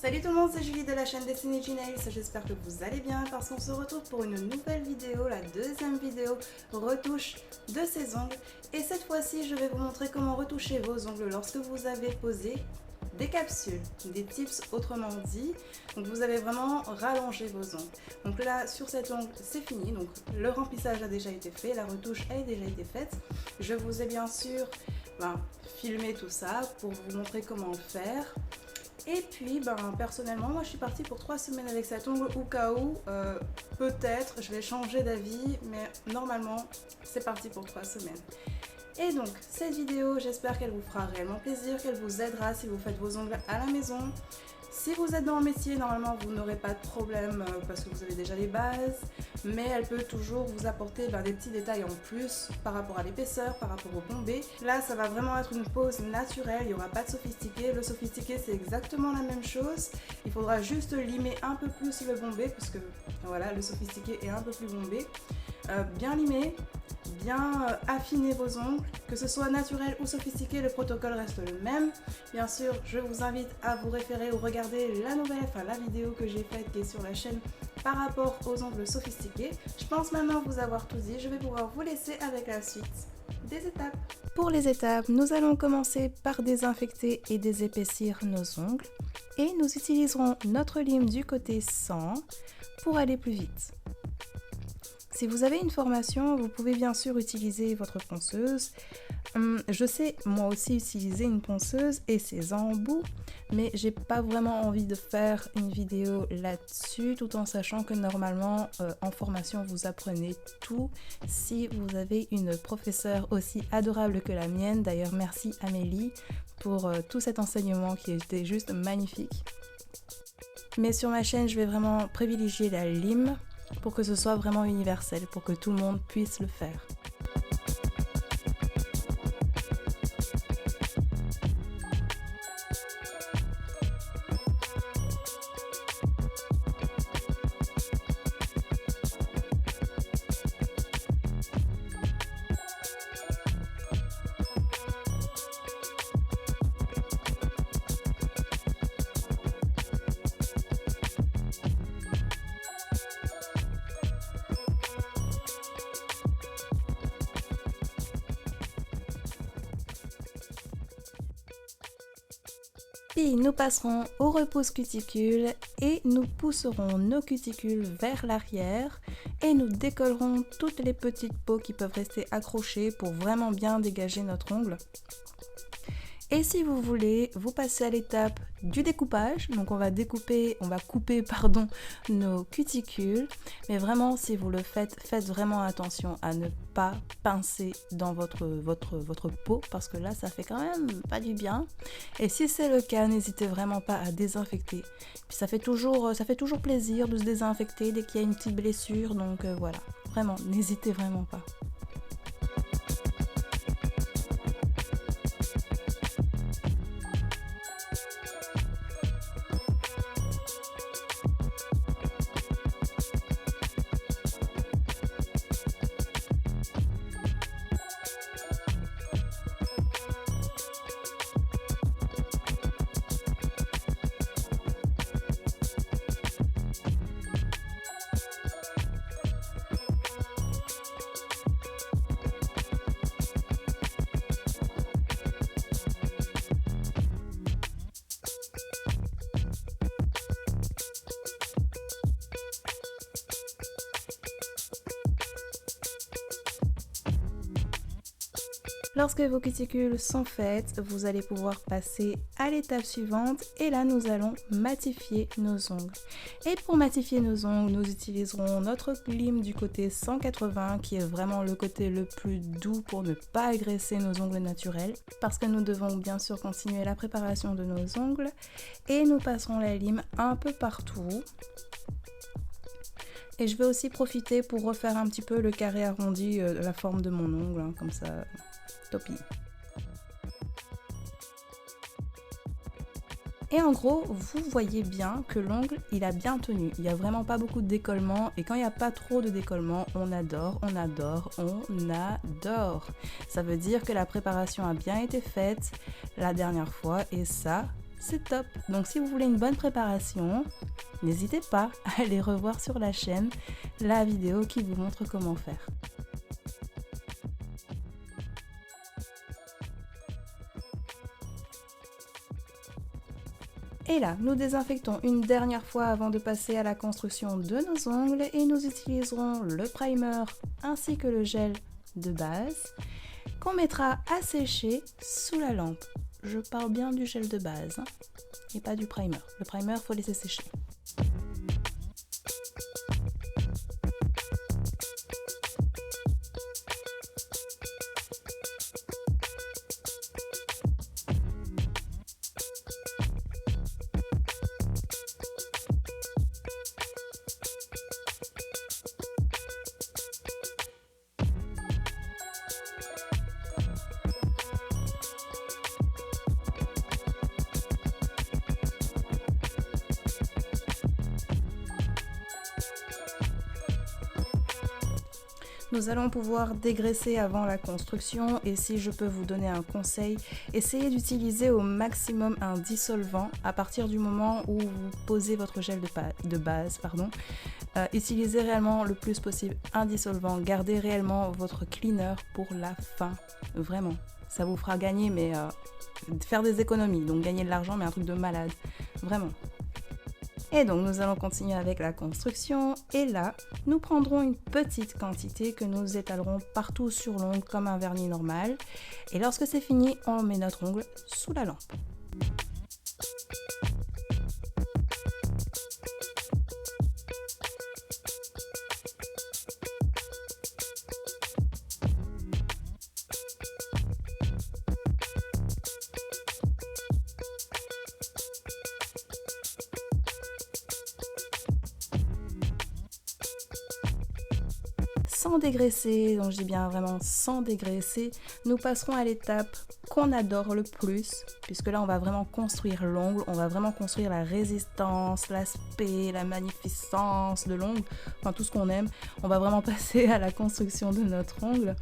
Salut tout le monde, c'est Julie de la chaîne Destiny Nails, j'espère que vous allez bien parce qu'on se retrouve pour une nouvelle vidéo, la deuxième vidéo retouche de ces ongles. Et cette fois-ci, je vais vous montrer comment retoucher vos ongles lorsque vous avez posé des capsules, des tips autrement dit. Donc vous avez vraiment rallongé vos ongles. Donc là, sur cet ongle, c'est fini. Donc le remplissage a déjà été fait, la retouche a déjà été faite. Je vous ai bien sûr filmé tout ça pour vous montrer comment le faire. Et puis, personnellement, moi je suis partie pour 3 semaines avec cet ongle au cas où, peut-être je vais changer d'avis, mais normalement c'est parti pour 3 semaines. Et donc, cette vidéo, j'espère qu'elle vous fera réellement plaisir, qu'elle vous aidera si vous faites vos ongles à la maison. Si vous êtes dans le métier, normalement vous n'aurez pas de problème parce que vous avez déjà les bases, mais elle peut toujours vous apporter des petits détails en plus par rapport à l'épaisseur, par rapport au bombé. Là, ça va vraiment être une pose naturelle, il n'y aura pas de sophistiqué. Le sophistiqué, c'est exactement la même chose. Il faudra juste limer un peu plus le bombé parce que voilà, le sophistiqué est un peu plus bombé. Bien limer, bien affiner vos ongles, que ce soit naturel ou sophistiqué, le protocole reste le même. Bien sûr, je vous invite à vous référer ou regarder la vidéo que j'ai faite qui est sur la chaîne par rapport aux ongles sophistiqués. Je pense maintenant vous avoir tout dit, je vais pouvoir vous laisser avec la suite des étapes. Pour les étapes, nous allons commencer par désinfecter et désépaissir nos ongles et nous utiliserons notre lime du côté 100 pour aller plus vite. Si vous avez une formation, vous pouvez bien sûr utiliser votre ponceuse. Je sais moi aussi utiliser une ponceuse et ses embouts, mais j'ai pas vraiment envie de faire une vidéo là-dessus, tout en sachant que normalement en formation vous apprenez tout. Si vous avez une professeure aussi adorable que la mienne, d'ailleurs merci Amélie pour tout cet enseignement qui était juste magnifique. Mais sur ma chaîne, je vais vraiment privilégier la lime pour que ce soit vraiment universel, pour que tout le monde puisse le faire. Puis nous passerons aux repousse cuticules et nous pousserons nos cuticules vers l'arrière et nous décollerons toutes les petites peaux qui peuvent rester accrochées pour vraiment bien dégager notre ongle. Et si vous voulez, vous passez à l'étape du découpage. Donc on va couper nos cuticules. Mais vraiment, si vous le faites, faites vraiment attention à ne pas pincer dans votre peau parce que là, ça fait quand même pas du bien. Et si c'est le cas, n'hésitez vraiment pas à désinfecter. Puis ça fait toujours plaisir de se désinfecter dès qu'il y a une petite blessure. Donc voilà, vraiment, n'hésitez vraiment pas. Lorsque vos cuticules sont faites, vous allez pouvoir passer à l'étape suivante et là nous allons matifier nos ongles. Et pour matifier nos ongles, nous utiliserons notre lime du côté 180 qui est vraiment le côté le plus doux pour ne pas agresser nos ongles naturels parce que nous devons bien sûr continuer la préparation de nos ongles et nous passerons la lime un peu partout. Et je vais aussi profiter pour refaire un petit peu le carré arrondi de la forme de mon ongle, comme ça. Et en gros, vous voyez bien que l'ongle, il a bien tenu. Il n'y a vraiment pas beaucoup de décollement. Et quand il n'y a pas trop de décollement, on adore, on adore, on adore. Ça veut dire que la préparation a bien été faite la dernière fois. Et ça, c'est top. Donc si vous voulez une bonne préparation, n'hésitez pas à aller revoir sur la chaîne la vidéo qui vous montre comment faire. Et là, nous désinfectons une dernière fois avant de passer à la construction de nos ongles et nous utiliserons le primer ainsi que le gel de base qu'on mettra à sécher sous la lampe. Je parle bien du gel de base et pas du primer. Le primer, faut laisser sécher. Nous allons pouvoir dégraisser avant la construction et si je peux vous donner un conseil, essayez d'utiliser au maximum un dissolvant à partir du moment où vous posez votre gel de base. Utilisez réellement le plus possible un dissolvant, gardez réellement votre cleaner pour la fin, vraiment. Ça vous fera gagner, mais faire des économies, donc gagner de l'argent, mais un truc de malade, vraiment. Et donc nous allons continuer avec la construction et là nous prendrons une petite quantité que nous étalerons partout sur l'ongle comme un vernis normal et lorsque c'est fini on met notre ongle sous la lampe. Sans dégraisser, donc je dis bien vraiment sans dégraisser, nous passerons à l'étape qu'on adore le plus, puisque là on va vraiment construire l'ongle, on va vraiment construire la résistance, l'aspect, la magnificence de l'ongle, enfin tout ce qu'on aime. On va vraiment passer à la construction de notre ongle.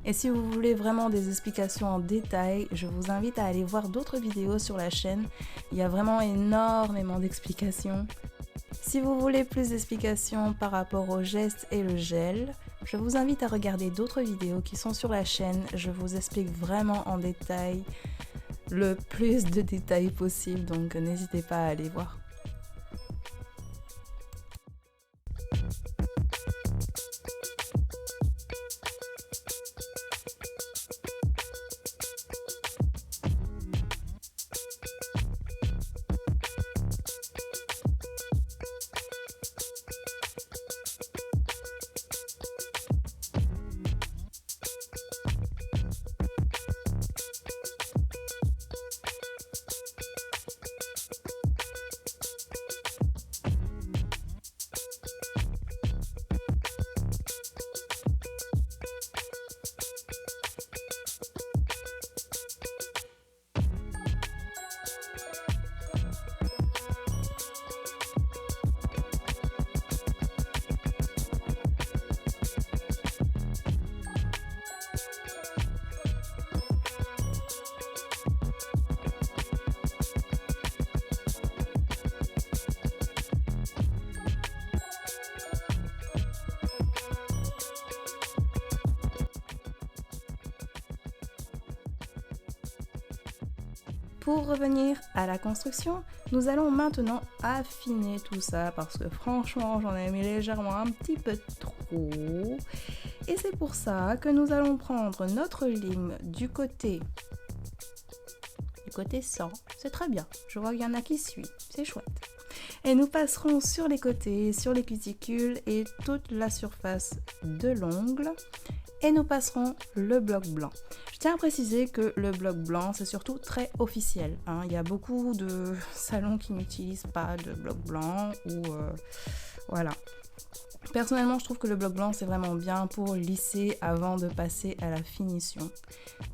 Et si vous voulez vraiment des explications en détail, je vous invite à aller voir d'autres vidéos sur la chaîne. Il y a vraiment énormément d'explications. Si vous voulez plus d'explications par rapport aux gestes et le gel, je vous invite à regarder d'autres vidéos qui sont sur la chaîne. Je vous explique vraiment en détail, le plus de détails possible, donc n'hésitez pas à aller voir. Pour revenir à la construction, nous allons maintenant affiner tout ça parce que franchement j'en ai mis légèrement un petit peu trop. Et c'est pour ça que nous allons prendre notre lime du côté 100, c'est très bien, je vois qu'il y en a qui suivent, c'est chouette. Et nous passerons sur les côtés, sur les cuticules et toute la surface de l'ongle. Et nous passerons le bloc blanc. Je tiens à préciser que le bloc blanc, c'est surtout très officiel. Il y a beaucoup de salons qui n'utilisent pas de bloc blanc ou voilà. Personnellement, je trouve que le bloc blanc, c'est vraiment bien pour lisser avant de passer à la finition.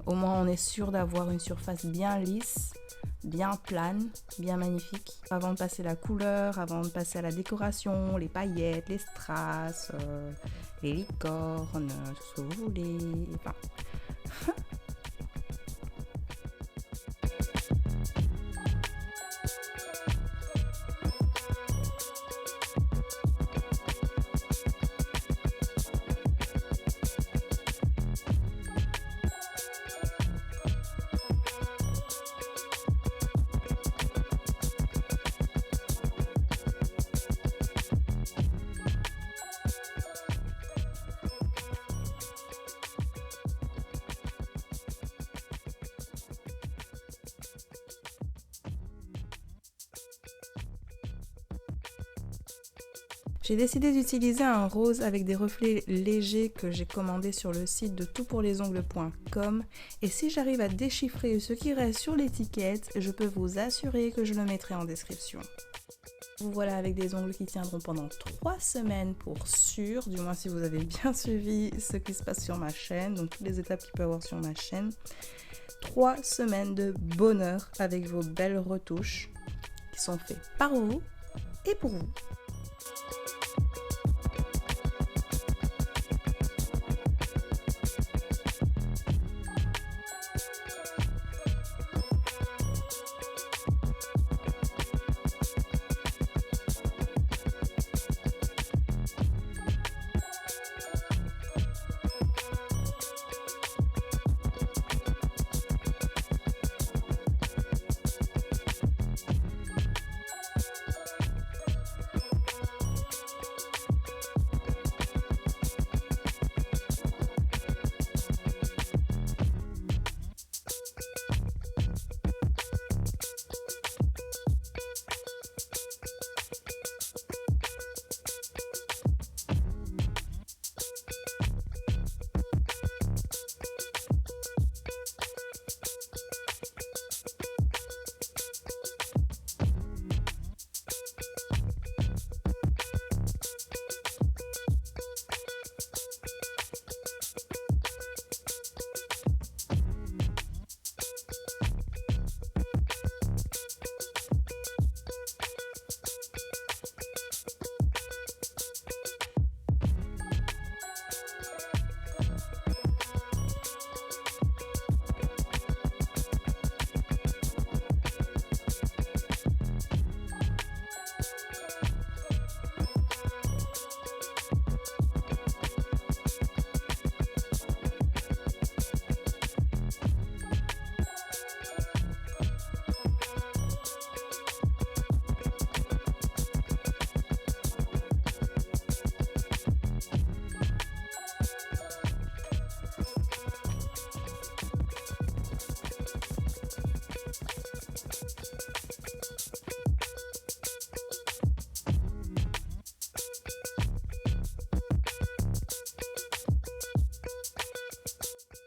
Au moins, on est sûr d'avoir une surface bien lisse, bien plane, bien magnifique. Avant de passer la couleur, avant de passer à la décoration, les paillettes, les strass, les licornes, tout ce que vous voulez. Enfin. J'ai décidé d'utiliser un rose avec des reflets légers que j'ai commandé sur le site de toutpourlesongles.com et si j'arrive à déchiffrer ce qui reste sur l'étiquette, je peux vous assurer que je le mettrai en description. Vous voilà avec des ongles qui tiendront pendant 3 semaines pour sûr, du moins si vous avez bien suivi ce qui se passe sur ma chaîne, donc toutes les étapes qu'il peut y avoir sur ma chaîne. 3 semaines de bonheur avec vos belles retouches qui sont faites par vous et pour vous.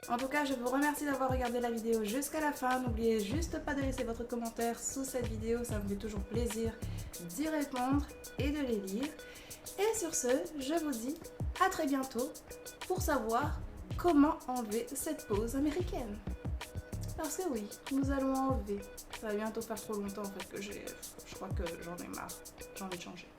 En tout cas, je vous remercie d'avoir regardé la vidéo jusqu'à la fin. N'oubliez juste pas de laisser votre commentaire sous cette vidéo, ça me fait toujours plaisir d'y répondre et de les lire. Et sur ce, je vous dis à très bientôt pour savoir comment enlever cette pose américaine. Parce que oui, nous allons enlever. Ça va bientôt faire trop longtemps en fait que je crois que j'en ai marre. J'ai envie de changer.